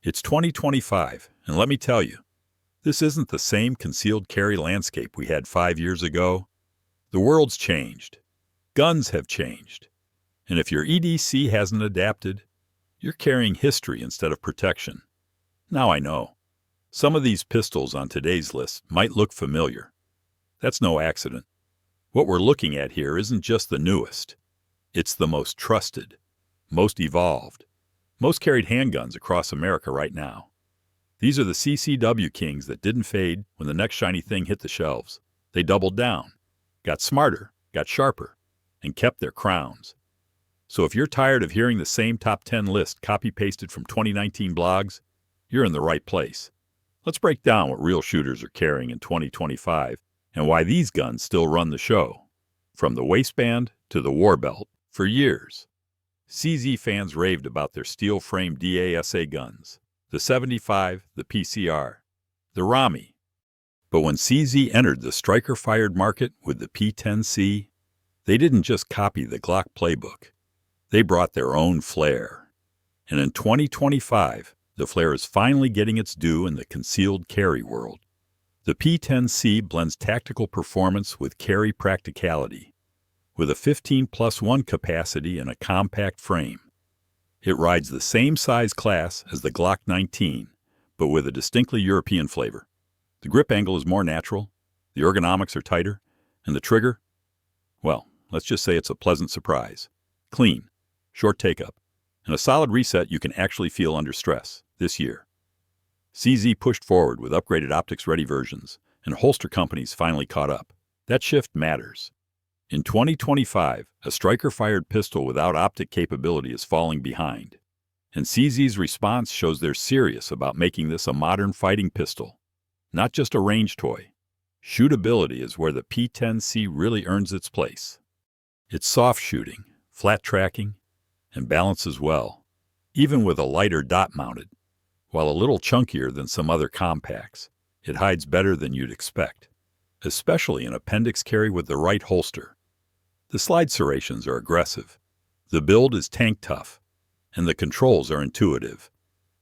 It's 2025, and let me tell you, this isn't the same concealed carry landscape we had 5 years ago. The world's changed. Guns have changed. And if your EDC hasn't adapted, you're carrying history instead of protection. Now I know. Some of these pistols on today's list might look familiar. That's no accident. What we're looking at here isn't just the newest. It's the most trusted, most evolved, most carried handguns across America right now. These are the CCW kings that didn't fade when the next shiny thing hit the shelves. They doubled down, got smarter, got sharper, and kept their crowns. So if you're tired of hearing the same top 10 list copy-pasted from 2019 blogs, you're in the right place. Let's break down what real shooters are carrying in 2025 and why these guns still run the show. From the waistband to the war belt, for years, CZ fans raved about their steel-framed DASA guns, the 75, the PCR, the Rami. But when CZ entered the striker-fired market with the P10C, they didn't just copy the Glock playbook. They brought their own flair. And in 2025, the flair is finally getting its due in the concealed carry world. The P10C blends tactical performance with carry practicality, with a 15+1 capacity and a compact frame. It rides the same size class as the Glock 19, but with a distinctly European flavor. The grip angle is more natural, the ergonomics are tighter, and the trigger, well, let's just say it's a pleasant surprise. Clean, short take-up, and a solid reset you can actually feel under stress this year. CZ pushed forward with upgraded optics-ready versions, and holster companies finally caught up. That shift matters. In 2025, a striker-fired pistol without optic capability is falling behind, and CZ's response shows they're serious about making this a modern fighting pistol, not just a range toy. Shootability is where the P10C really earns its place. It's soft shooting, flat tracking, and balances well, even with a lighter dot mounted. While a little chunkier than some other compacts, it hides better than you'd expect, especially in appendix carry with the right holster. The slide serrations are aggressive, the build is tank tough, and the controls are intuitive.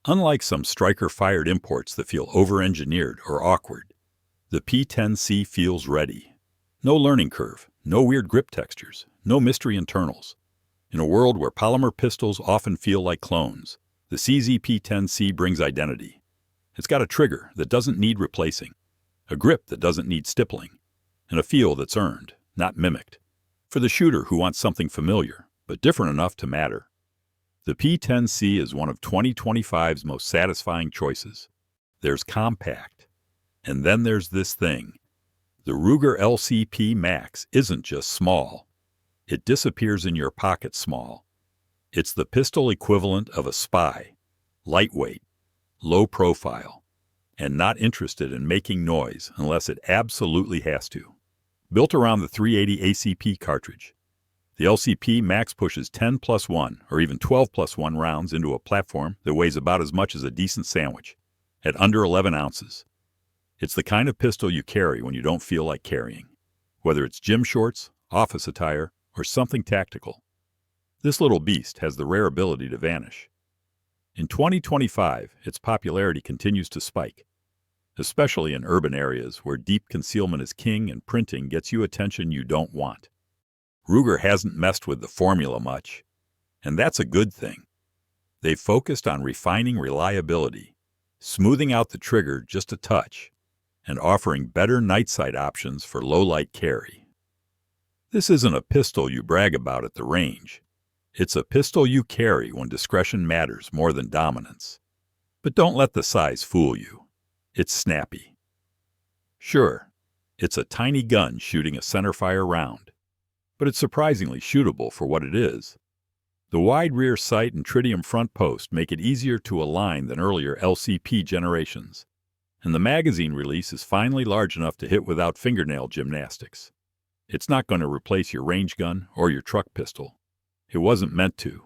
Unlike some striker-fired imports that feel over-engineered or awkward, the P10C feels ready. No learning curve, no weird grip textures, no mystery internals. In a world where polymer pistols often feel like clones, the CZ P10C brings identity. It's got a trigger that doesn't need replacing, a grip that doesn't need stippling, and a feel that's earned, not mimicked. For the shooter who wants something familiar, but different enough to matter, the P10C is one of 2025's most satisfying choices. There's compact. And then there's this thing. The Ruger LCP Max isn't just small. It disappears in your pocket small. It's the pistol equivalent of a spy. Lightweight, low profile, and not interested in making noise unless it absolutely has to. Built around the 380 ACP cartridge, the LCP Max pushes 10+1 or even 12+1 rounds into a platform that weighs about as much as a decent sandwich, at under 11 ounces. It's the kind of pistol you carry when you don't feel like carrying, whether it's gym shorts, office attire, or something tactical. This little beast has the rare ability to vanish. In 2025, its popularity continues to spike, especially in urban areas where deep concealment is king and printing gets you attention you don't want. Ruger hasn't messed with the formula much, and that's a good thing. They've focused on refining reliability, smoothing out the trigger just a touch, and offering better night sight options for low-light carry. This isn't a pistol you brag about at the range. It's a pistol you carry when discretion matters more than dominance. But don't let the size fool you. It's snappy. Sure, it's a tiny gun shooting a centerfire round, but it's surprisingly shootable for what it is. The wide rear sight and tritium front post make it easier to align than earlier LCP generations, and the magazine release is finally large enough to hit without fingernail gymnastics. It's not going to replace your range gun or your truck pistol. It wasn't meant to.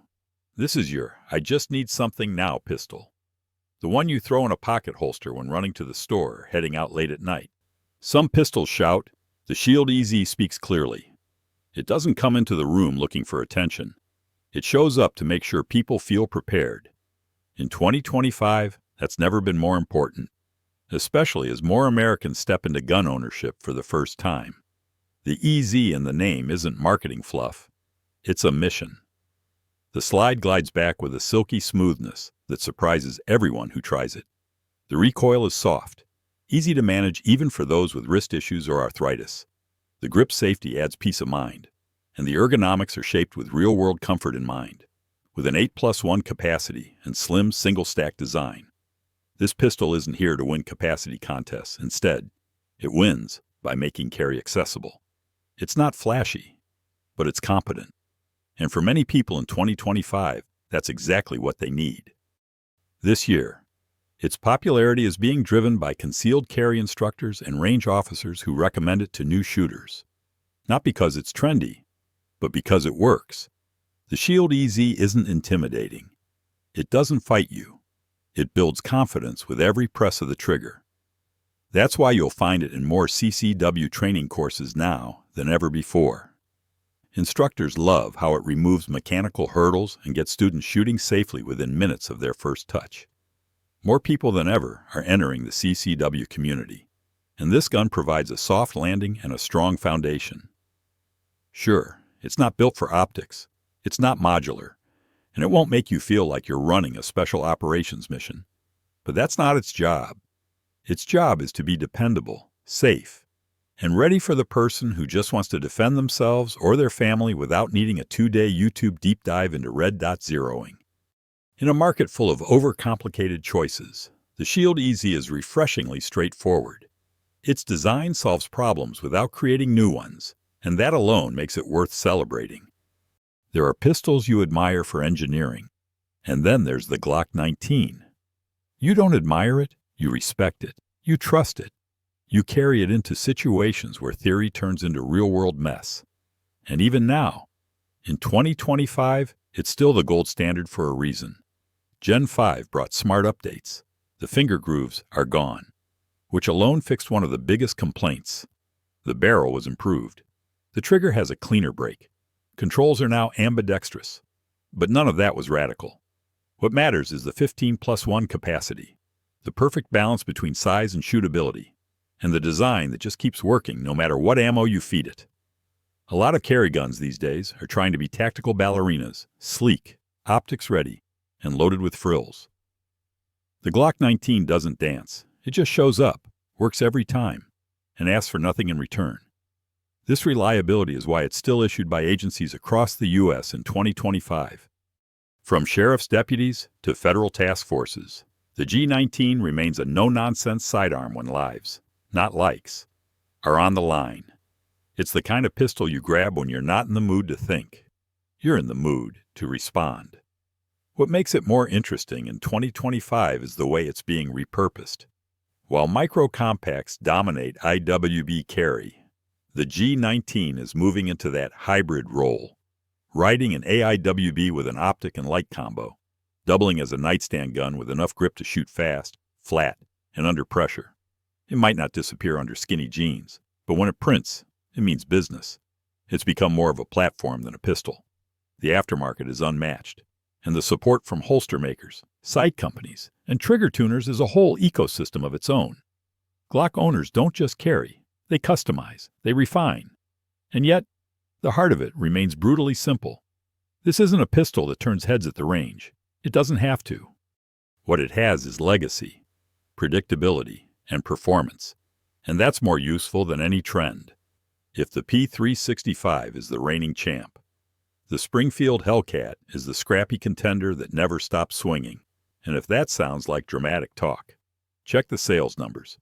This is your I just need something now pistol. The one you throw in a pocket holster when running to the store or heading out late at night. Some pistols shout, the Shield EZ speaks clearly. It doesn't come into the room looking for attention. It shows up to make sure people feel prepared. In 2025, That's never been more important, especially as more Americans step into gun ownership for the first time. The EZ in the name isn't marketing fluff. It's a mission. The slide glides back with a silky smoothness that surprises everyone who tries it. The recoil is soft, easy to manage even for those with wrist issues or arthritis. The grip safety adds peace of mind, and the ergonomics are shaped with real-world comfort in mind. With an 8+1 capacity and slim single-stack design, this pistol isn't here to win capacity contests. Instead, it wins by making carry accessible. It's not flashy, but it's competent. And for many people in 2025, that's exactly what they need. This year, its popularity is being driven by concealed carry instructors and range officers who recommend it to new shooters. Not because it's trendy, but because it works. The Shield EZ isn't intimidating. It doesn't fight you. It builds confidence with every press of the trigger. That's why you'll find it in more CCW training courses now than ever before. Instructors love how it removes mechanical hurdles and gets students shooting safely within minutes of their first touch. More people than ever are entering the CCW community, and this gun provides a soft landing and a strong foundation. Sure, it's not built for optics, it's not modular, and it won't make you feel like you're running a special operations mission. But that's not its job. Its job is to be dependable, safe, and ready for the person who just wants to defend themselves or their family without needing a 2-day YouTube deep dive into red dot zeroing. In a market full of overcomplicated choices, the Shield EZ is refreshingly straightforward. Its design solves problems without creating new ones, and that alone makes it worth celebrating. There are pistols you admire for engineering, and then there's the Glock 19. You don't admire it, you respect it, you trust it. You carry it into situations where theory turns into real-world mess. And even now, in 2025, it's still the gold standard for a reason. Gen 5 brought smart updates. The finger grooves are gone, which alone fixed one of the biggest complaints. The barrel was improved. The trigger has a cleaner break. Controls are now ambidextrous. But none of that was radical. What matters is the 15+1 capacity, the perfect balance between size and shootability, and the design that just keeps working no matter what ammo you feed it. A lot of carry guns these days are trying to be tactical ballerinas, sleek, optics ready, and loaded with frills. The Glock 19 doesn't dance. It just shows up, works every time, and asks for nothing in return. This reliability is why it's still issued by agencies across the U.S. in 2025. From sheriff's deputies to federal task forces, the G19 remains a no-nonsense sidearm when lives, not likes, are on the line. It's the kind of pistol you grab when you're not in the mood to think. You're in the mood to respond. What makes it more interesting in 2025 is the way it's being repurposed. While micro-compacts dominate IWB carry, the G19 is moving into that hybrid role, riding an AIWB with an optic and light combo, doubling as a nightstand gun with enough grip to shoot fast, flat, and under pressure. It might not disappear under skinny jeans, but when it prints, it means business. It's become more of a platform than a pistol. The aftermarket is unmatched, and the support from holster makers, sight companies, and trigger tuners is a whole ecosystem of its own. Glock owners don't just carry, they customize, they refine. And yet, the heart of it remains brutally simple. This isn't a pistol that turns heads at the range. It doesn't have to. What it has is legacy, predictability, and performance, and that's more useful than any trend. If the P365 is the reigning champ, the Springfield Hellcat is the scrappy contender that never stops swinging. And if that sounds like dramatic talk, check the sales numbers.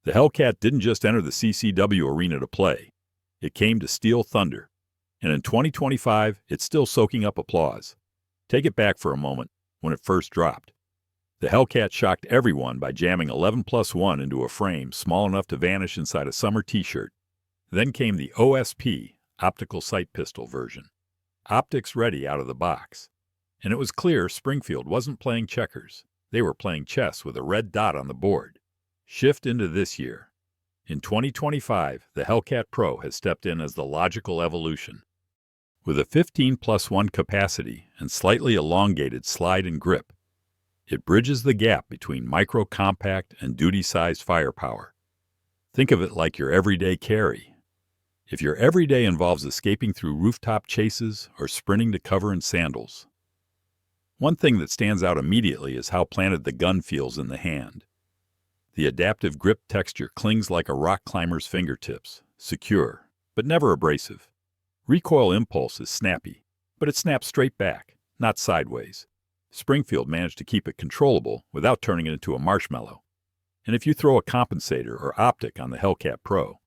The Hellcat didn't just enter the CCW arena to play. It came to steal thunder. And in 2025, it's still soaking up applause. Take it back for a moment when it first dropped. The Hellcat shocked everyone by jamming 11+1 into a frame small enough to vanish inside a summer t-shirt. Then came the OSP, optical sight pistol version. Optics ready out of the box. And it was clear Springfield wasn't playing checkers. They were playing chess with a red dot on the board. Shift into this year. In 2025, the Hellcat Pro has stepped in as the logical evolution. With a 15+1 capacity and slightly elongated slide and grip, It bridges the gap between micro-compact and duty-sized firepower. Think of it like your everyday carry. If your everyday involves escaping through rooftop chases or sprinting to cover in sandals. One thing that stands out immediately is how planted the gun feels in the hand. The adaptive grip texture clings like a rock climber's fingertips, secure, but never abrasive. Recoil impulse is snappy, but it snaps straight back, not sideways. Springfield managed to keep it controllable without turning it into a marshmallow. And if you throw a compensator or optic on the Hellcat Pro,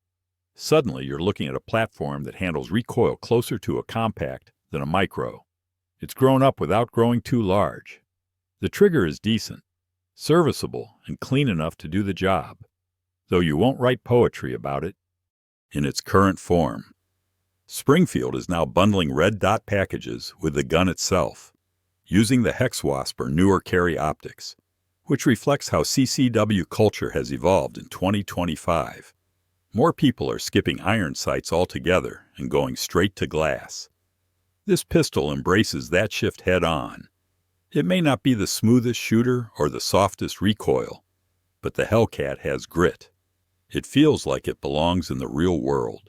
suddenly you're looking at a platform that handles recoil closer to a compact than a micro. It's grown up without growing too large. The trigger is decent, serviceable, and clean enough to do the job, though you won't write poetry about it in its current form. Springfield is now bundling red dot packages with the gun itself, using the Hex Wasp or newer carry optics, which reflects how CCW culture has evolved in 2025. More people are skipping iron sights altogether and going straight to glass. This pistol embraces that shift head-on. It may not be the smoothest shooter or the softest recoil, but the Hellcat has grit. It feels like it belongs in the real world,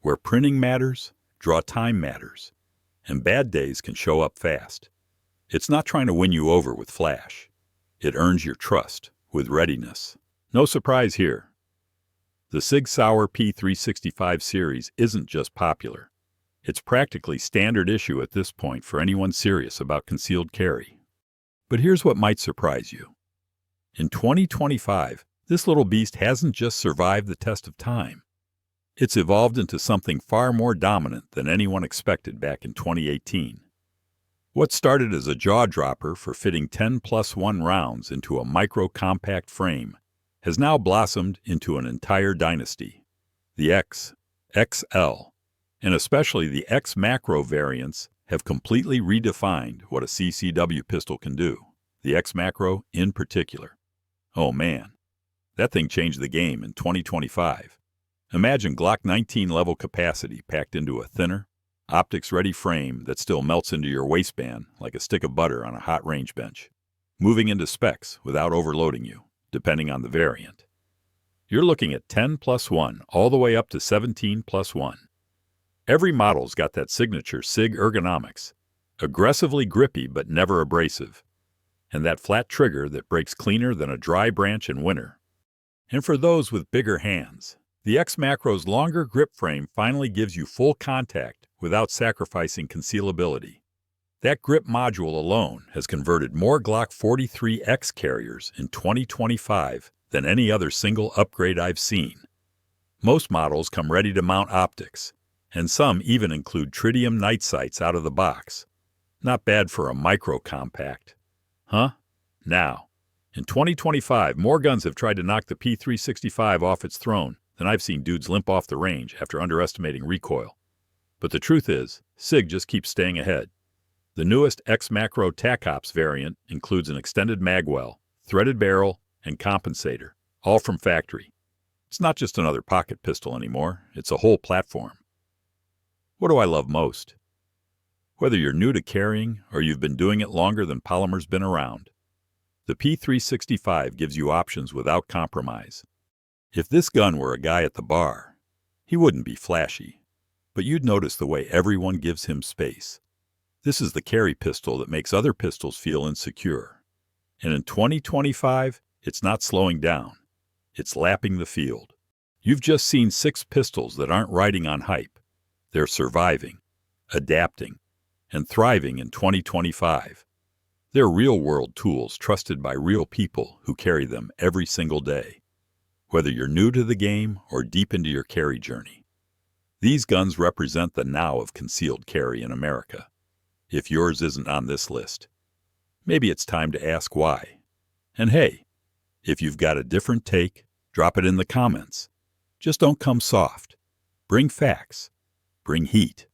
where printing matters, draw time matters, and bad days can show up fast. It's not trying to win you over with flash. It earns your trust with readiness. No surprise here. The Sig Sauer P365 series isn't just popular. It's practically standard issue at this point for anyone serious about concealed carry. But here's what might surprise you. In 2025, this little beast hasn't just survived the test of time. It's evolved into something far more dominant than anyone expected back in 2018. What started as a jaw-dropper for fitting 10+1 rounds into a micro-compact frame has now blossomed into an entire dynasty. The X, XL, and especially the X Macro variants have completely redefined what a CCW pistol can do, the X Macro in particular. Oh man, that thing changed the game in 2025. Imagine Glock 19 level capacity packed into a thinner, optics-ready frame that still melts into your waistband like a stick of butter on a hot range bench, moving into specs without overloading you, depending on the variant. You're looking at 10+1 all the way up to 17+1. Every model's got that signature SIG ergonomics, aggressively grippy but never abrasive, and that flat trigger that breaks cleaner than a dry branch in winter. And for those with bigger hands, the X Macro's longer grip frame finally gives you full contact without sacrificing concealability. That grip module alone has converted more Glock 43X carriers in 2025 than any other single upgrade I've seen. Most models come ready to mount optics, and some even include tritium night sights out of the box. Not bad for a micro-compact. Huh? Now, in 2025, more guns have tried to knock the P365 off its throne than I've seen dudes limp off the range after underestimating recoil. But the truth is, SIG just keeps staying ahead. The newest X Macro TAC Ops variant includes an extended magwell, threaded barrel, and compensator, all from factory. It's not just another pocket pistol anymore, it's a whole platform. What do I love most? Whether you're new to carrying or you've been doing it longer than polymer's been around, the P365 gives you options without compromise. If this gun were a guy at the bar, he wouldn't be flashy, but you'd notice the way everyone gives him space. This is the carry pistol that makes other pistols feel insecure. And in 2025, it's not slowing down. It's lapping the field. You've just seen 6 pistols that aren't riding on hype. They're surviving, adapting, and thriving in 2025. They're real-world tools trusted by real people who carry them every single day. Whether you're new to the game or deep into your carry journey, these guns represent the now of concealed carry in America. If yours isn't on this list, maybe it's time to ask why. And hey, if you've got a different take, drop it in the comments. Just don't come soft. Bring facts. Bring heat.